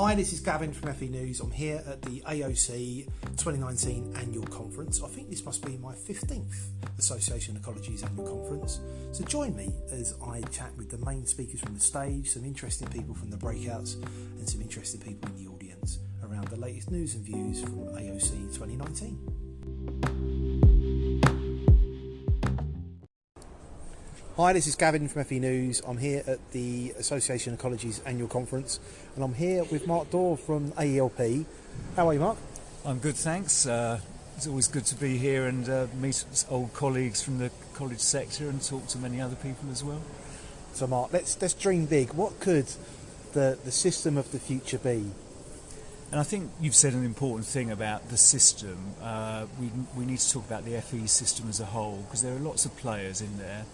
Hi, this is Gavin from FE News. I'm here at the AOC 2019 Annual Conference. I think this must be my 15th Association of Colleges Annual Conference. So join me as I chat with the main speakers from the stage, some interesting people from the breakouts and some interesting people in the audience around the latest news and views from AOC 2019. Hi, this is Gavin from FE News. I'm here at the Association of Colleges Annual Conference and I'm here with Mark Dawe from AELP. How are you, Mark? I'm good, thanks. It's always good to be here and meet old colleagues from the college sector and talk to many other people as well. So Mark, let's dream big. What could the system of the future be? And I think you've said an important thing about the system. We need to talk about the FE system as a whole because there are lots of players in there.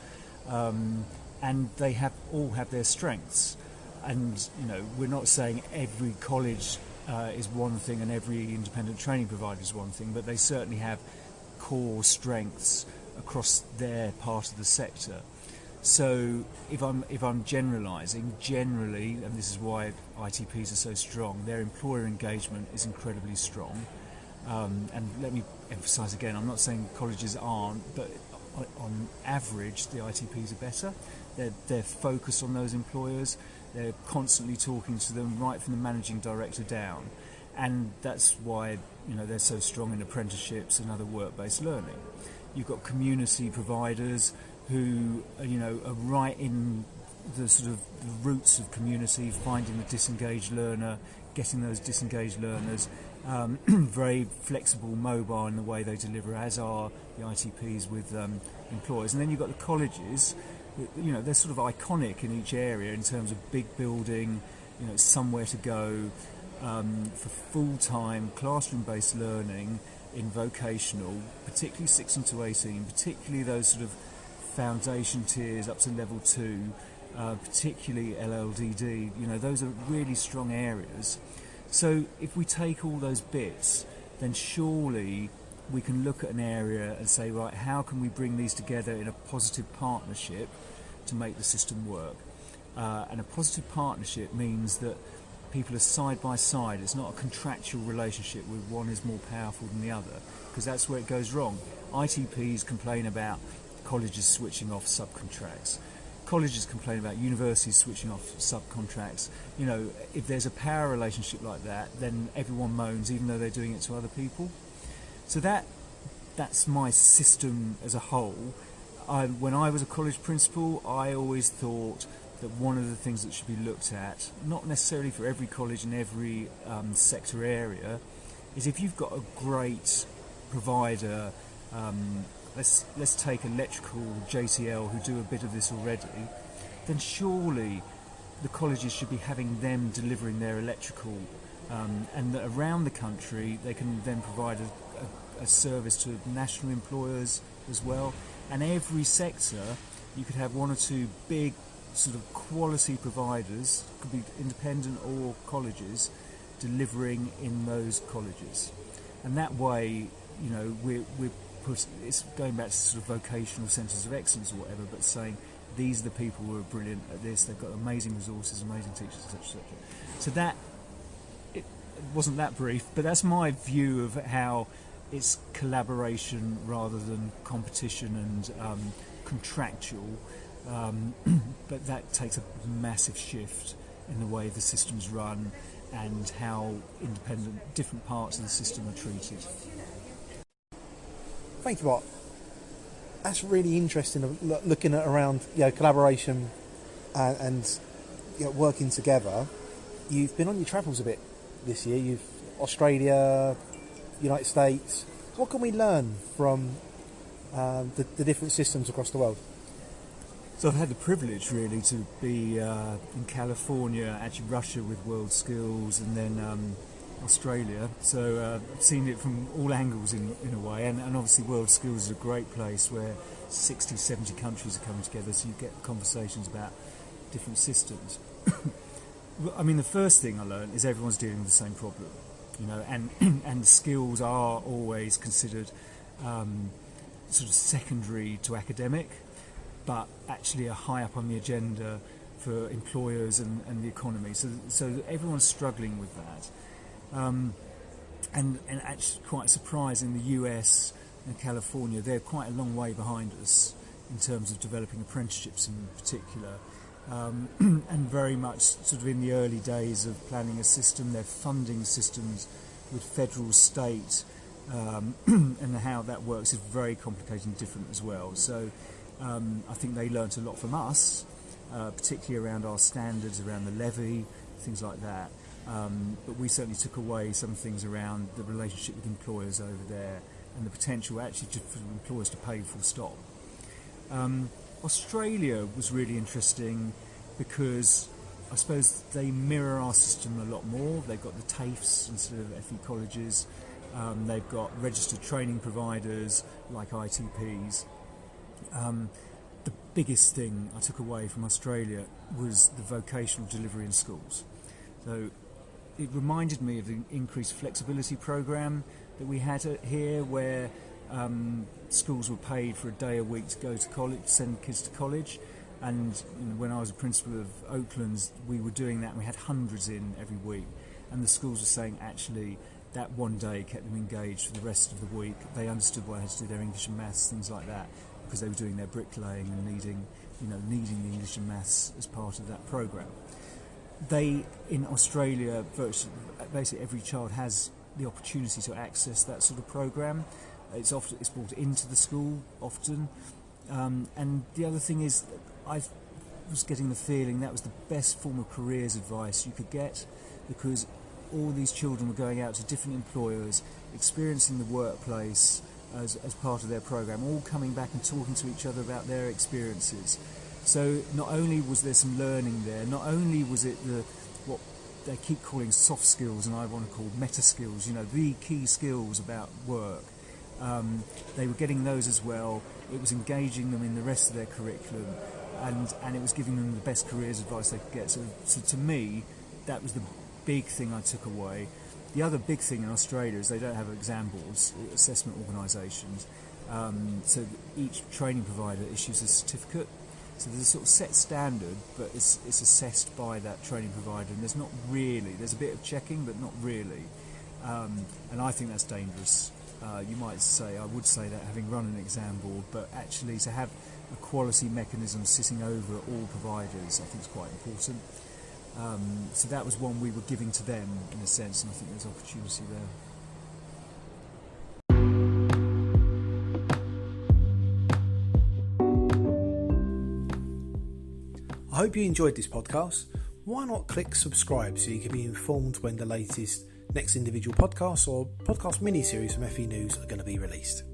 And they all have their strengths, and we're not saying every college is one thing and every independent training provider is one thing, but they certainly have core strengths across their part of the sector. So if I'm generalising, generally, and this is why ITPs are so strong, their employer engagement is incredibly strong. And let me emphasise again, I'm not saying colleges aren't, but on average the ITPs are better. They're focused on those employers, they're constantly talking to them right from the managing director down, and that's why they're so strong in apprenticeships and other work-based learning. You've got community providers who are right in the sort of the roots of community, finding the disengaged learner, getting those disengaged learners, very flexible, mobile in the way they deliver, as are the ITPs with employers. And then you've got the colleges, they're sort of iconic in each area in terms of big building, somewhere to go for full-time classroom-based learning in vocational, particularly 16 to 18, particularly those sort of foundation tiers up to level 2, particularly LLDD, those are really strong areas. So if we take all those bits, then surely we can look at an area and say, right, how can we bring these together in a positive partnership to make the system work? And a positive partnership means that people are side by side. It's not a contractual relationship where one is more powerful than the other, because that's where it goes wrong. ITPs complain about colleges switching off subcontracts. Colleges complain about universities switching off subcontracts. If there's a power relationship like that, then everyone moans, even though they're doing it to other people. So that's my system as a whole. When I was a college principal, I always thought that one of the things that should be looked at, not necessarily for every college in every sector area, is if you've got a great provider. Let's take electrical JTL, who do a bit of this already, then surely the colleges should be having them delivering their electrical, and that around the country they can then provide a service to national employers as well. And every sector, you could have one or two big sort of quality providers, could be independent or colleges, delivering in those colleges. And that way, it's going back to sort of vocational centres of excellence or whatever, but saying these are the people who are brilliant at this, they've got amazing resources, amazing teachers, etc. So that, it wasn't that brief, but that's my view of how it's collaboration rather than competition and contractual, but that takes a massive shift in the way the system's run and how different parts of the system are treated. Thank you, Mark. That's really interesting, looking at around collaboration and working together. You've been on your travels a bit this year. You've Australia, United States. What can we learn from the different systems across the world? So I've had the privilege really to be in California, actually Russia with WorldSkills, and then Australia, so I've seen it from all angles in a way, and obviously WorldSkills is a great place where 60, 70 countries are coming together, so you get conversations about different systems. I mean, the first thing I learned is everyone's dealing with the same problem, and skills are always considered sort of secondary to academic, but actually are high up on the agenda for employers and the economy. So everyone's struggling with that. And actually quite surprised in the US and California, they're quite a long way behind us in terms of developing apprenticeships in particular. And very much sort of in the early days of planning a system, their funding systems with federal, state, and how that works is very complicated and different as well. So I think they learnt a lot from us, particularly around our standards, around the levy, things like that. But we certainly took away some things around the relationship with employers over there and the potential actually for employers to pay full stop. Australia was really interesting because I suppose they mirror our system a lot more. They've got the TAFEs instead of FE colleges. They've got registered training providers like ITPs. The biggest thing I took away from Australia was the vocational delivery in schools. So it reminded me of the increased flexibility program that we had here, where schools were paid for a day a week to go to college, send kids to college. And when I was a principal of Oaklands, we were doing that, and we had hundreds in every week. And the schools were saying actually that one day kept them engaged for the rest of the week. They understood why they had to do their English and maths, things like that, because they were doing their bricklaying and needing the English and maths as part of that program. They, in Australia, basically every child has the opportunity to access that sort of program. It's brought into the school often. And the other thing is, I was getting the feeling that was the best form of careers advice you could get, because all these children were going out to different employers, experiencing the workplace as part of their program, all coming back and talking to each other about their experiences. So not only was there some learning there, not only was it what they keep calling soft skills and I want to call meta skills, the key skills about work. They were getting those as well. It was engaging them in the rest of their curriculum, and it was giving them the best careers advice they could get. So to me, that was the big thing I took away. The other big thing in Australia is they don't have exam boards, assessment organisations. So each training provider issues a certificate. So there's a sort of set standard, but it's assessed by that training provider, and there's a bit of checking, but not really. And I think that's dangerous. I would say that having run an exam board, but actually to have a quality mechanism sitting over all providers, I think is quite important. So that was one we were giving to them in a sense, and I think there's opportunity there. I hope you enjoyed this podcast. Why not click subscribe so you can be informed when the latest next individual podcasts or podcast mini-series from FE News are going to be released.